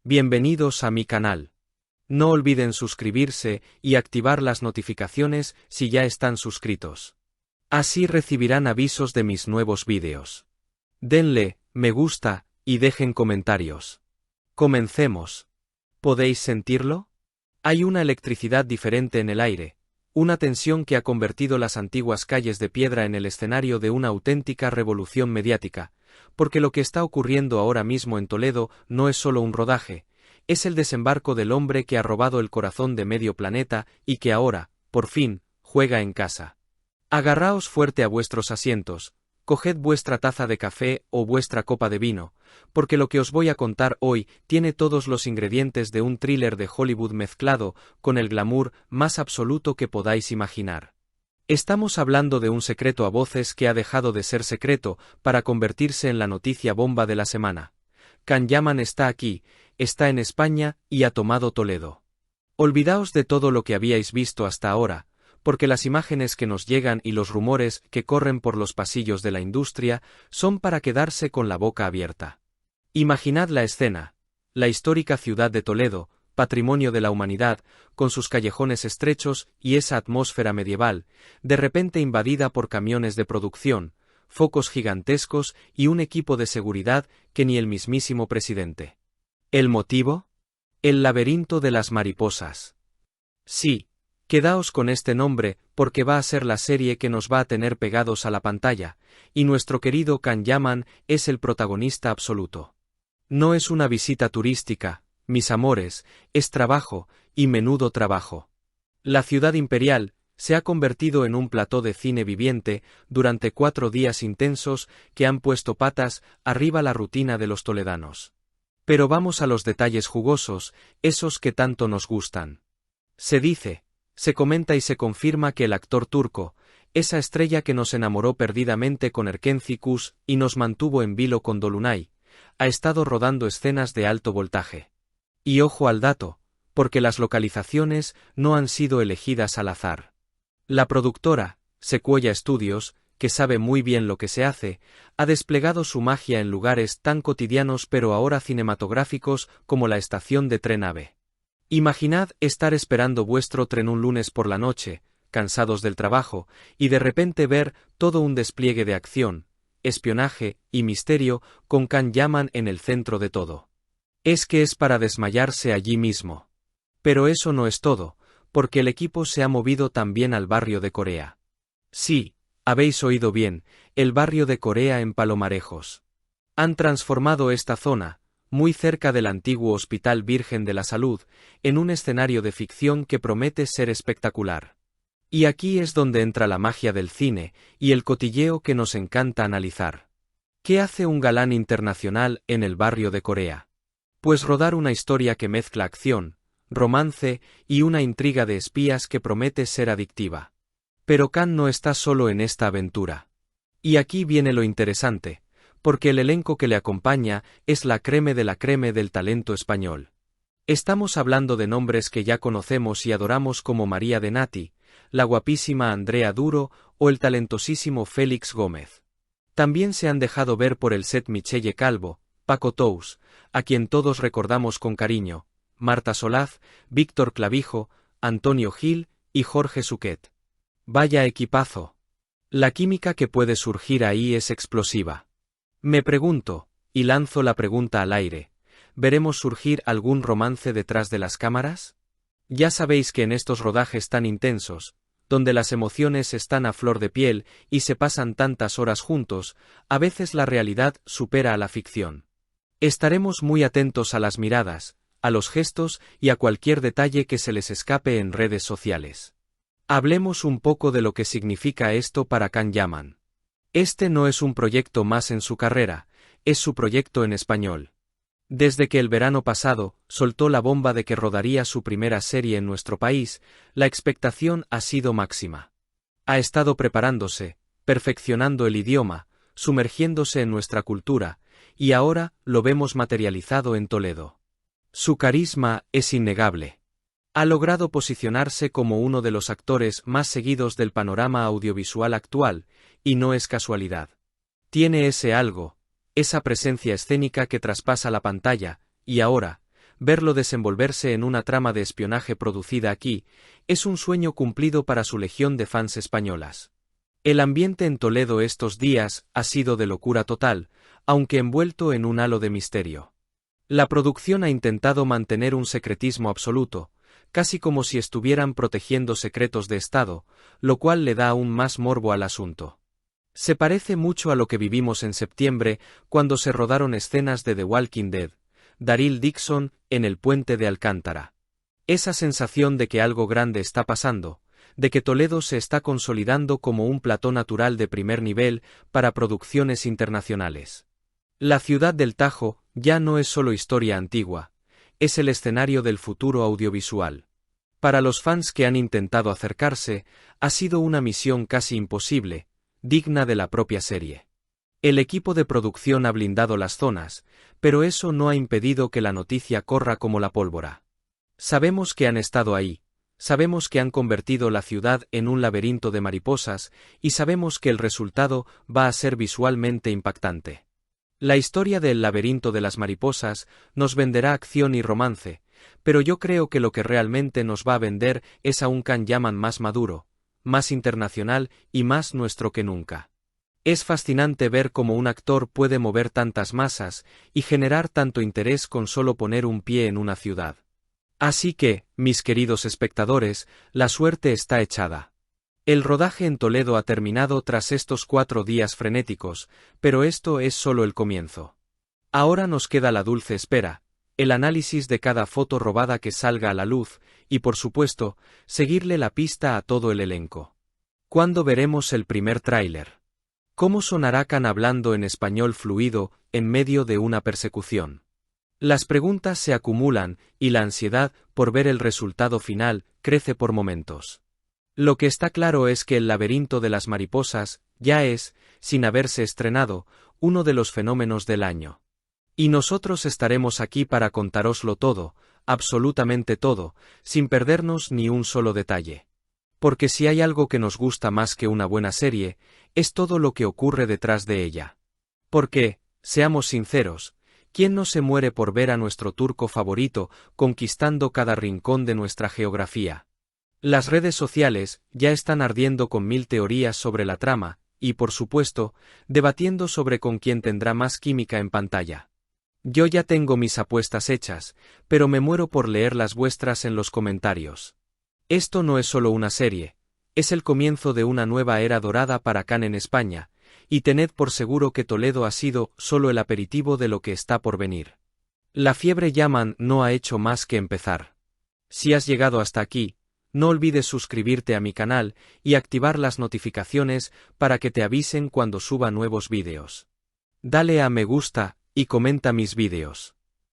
Bienvenidos a mi canal. No olviden suscribirse y activar las notificaciones si ya están suscritos. Así recibirán avisos de mis nuevos vídeos. Denle me gusta y dejen comentarios. Comencemos. ¿Podéis sentirlo? Hay una electricidad diferente en el aire, una tensión que ha convertido las antiguas calles de piedra en el escenario de una auténtica revolución mediática, porque lo que está ocurriendo ahora mismo en Toledo no es solo un rodaje, es el desembarco del hombre que ha robado el corazón de medio planeta y que ahora, por fin, juega en casa. Agarraos fuerte a vuestros asientos, coged vuestra taza de café o vuestra copa de vino, porque lo que os voy a contar hoy tiene todos los ingredientes de un thriller de Hollywood mezclado con el glamour más absoluto que podáis imaginar. Estamos hablando de un secreto a voces que ha dejado de ser secreto para convertirse en la noticia bomba de la semana. Can Yaman está aquí, está en España y ha tomado Toledo. Olvidaos de todo lo que habíais visto hasta ahora, porque las imágenes que nos llegan y los rumores que corren por los pasillos de la industria son para quedarse con la boca abierta. Imaginad la escena, la histórica ciudad de Toledo, patrimonio de la humanidad, con sus callejones estrechos y esa atmósfera medieval, de repente invadida por camiones de producción, focos gigantescos y un equipo de seguridad que ni el mismísimo presidente. ¿El motivo? El laberinto de las mariposas. Sí. Quedaos con este nombre, porque va a ser la serie que nos va a tener pegados a la pantalla, y nuestro querido Can Yaman es el protagonista absoluto. No es una visita turística, mis amores, es trabajo, y menudo trabajo. La ciudad imperial se ha convertido en un plató de cine viviente durante 4 días intensos que han puesto patas arriba la rutina de los toledanos. Pero vamos a los detalles jugosos, esos que tanto nos gustan. Se comenta y se confirma que el actor turco, esa estrella que nos enamoró perdidamente con Erkenci Kuş y nos mantuvo en vilo con Dolunay, ha estado rodando escenas de alto voltaje. Y ojo al dato, porque las localizaciones no han sido elegidas al azar. La productora, Sequoia Studios, que sabe muy bien lo que se hace, ha desplegado su magia en lugares tan cotidianos pero ahora cinematográficos como la estación de tren AVE. Imaginad estar esperando vuestro tren un lunes por la noche, cansados del trabajo, y de repente ver todo un despliegue de acción, espionaje y misterio con Can Yaman en el centro de todo. Es que es para desmayarse allí mismo. Pero eso no es todo, porque el equipo se ha movido también al barrio de Corea. Sí, habéis oído bien, el barrio de Corea en Palomarejos. Han transformado esta zona, muy cerca del antiguo Hospital Virgen de la Salud, en un escenario de ficción que promete ser espectacular. Y aquí es donde entra la magia del cine y el cotilleo que nos encanta analizar. ¿Qué hace un galán internacional en el barrio de Corea? Pues rodar una historia que mezcla acción, romance y una intriga de espías que promete ser adictiva. Pero Can no está solo en esta aventura. Y aquí viene lo interesante, porque el elenco que le acompaña es la creme de la creme del talento español. Estamos hablando de nombres que ya conocemos y adoramos como María de Nati, la guapísima Andrea Duro o el talentosísimo Félix Gómez. También se han dejado ver por el set Michelle Calvo, Paco Tous, a quien todos recordamos con cariño, Marta Solaz, Víctor Clavijo, Antonio Gil y Jorge Suquet. Vaya equipazo. La química que puede surgir ahí es explosiva. Me pregunto, y lanzo la pregunta al aire, ¿veremos surgir algún romance detrás de las cámaras? Ya sabéis que en estos rodajes tan intensos, donde las emociones están a flor de piel y se pasan tantas horas juntos, a veces la realidad supera a la ficción. Estaremos muy atentos a las miradas, a los gestos y a cualquier detalle que se les escape en redes sociales. Hablemos un poco de lo que significa esto para Can Yaman. Este no es un proyecto más en su carrera, es su proyecto en español. Desde que el verano pasado soltó la bomba de que rodaría su primera serie en nuestro país, la expectación ha sido máxima. Ha estado preparándose, perfeccionando el idioma, sumergiéndose en nuestra cultura, y ahora lo vemos materializado en Toledo. Su carisma es innegable. Ha logrado posicionarse como uno de los actores más seguidos del panorama audiovisual actual, y no es casualidad. Tiene ese algo, esa presencia escénica que traspasa la pantalla, y ahora, verlo desenvolverse en una trama de espionaje producida aquí, es un sueño cumplido para su legión de fans españolas. El ambiente en Toledo estos días ha sido de locura total, aunque envuelto en un halo de misterio. La producción ha intentado mantener un secretismo absoluto, casi como si estuvieran protegiendo secretos de Estado, lo cual le da aún más morbo al asunto. Se parece mucho a lo que vivimos en septiembre, cuando se rodaron escenas de The Walking Dead, Daryl Dixon, en el puente de Alcántara. Esa sensación de que algo grande está pasando, de que Toledo se está consolidando como un plató natural de primer nivel para producciones internacionales. La ciudad del Tajo ya no es solo historia antigua, es el escenario del futuro audiovisual. Para los fans que han intentado acercarse, ha sido una misión casi imposible, digna de la propia serie. El equipo de producción ha blindado las zonas, pero eso no ha impedido que la noticia corra como la pólvora. Sabemos que han estado ahí, sabemos que han convertido la ciudad en un laberinto de mariposas, y sabemos que el resultado va a ser visualmente impactante. La historia del laberinto de las mariposas nos venderá acción y romance, pero yo creo que lo que realmente nos va a vender es a un Can Yaman más maduro, más internacional y más nuestro que nunca. Es fascinante ver cómo un actor puede mover tantas masas y generar tanto interés con solo poner un pie en una ciudad. Así que, mis queridos espectadores, la suerte está echada. El rodaje en Toledo ha terminado tras estos 4 días frenéticos, pero esto es solo el comienzo. Ahora nos queda la dulce espera, el análisis de cada foto robada que salga a la luz, y por supuesto, seguirle la pista a todo el elenco. ¿Cuándo veremos el primer tráiler? ¿Cómo sonará Can hablando en español fluido, en medio de una persecución? Las preguntas se acumulan, y la ansiedad, por ver el resultado final, crece por momentos. Lo que está claro es que El laberinto de las mariposas ya es, sin haberse estrenado, uno de los fenómenos del año. Y nosotros estaremos aquí para contároslo todo, absolutamente todo, sin perdernos ni un solo detalle. Porque si hay algo que nos gusta más que una buena serie, es todo lo que ocurre detrás de ella. Porque, seamos sinceros, ¿quién no se muere por ver a nuestro turco favorito conquistando cada rincón de nuestra geografía? Las redes sociales ya están ardiendo con 1000 teorías sobre la trama, y por supuesto, debatiendo sobre con quién tendrá más química en pantalla. Yo ya tengo mis apuestas hechas, pero me muero por leer las vuestras en los comentarios. Esto no es solo una serie, es el comienzo de una nueva era dorada para Can en España, y tened por seguro que Toledo ha sido solo el aperitivo de lo que está por venir. La fiebre Yaman no ha hecho más que empezar. Si has llegado hasta aquí, no olvides suscribirte a mi canal y activar las notificaciones para que te avisen cuando suba nuevos vídeos. Dale a me gusta y comenta mis vídeos.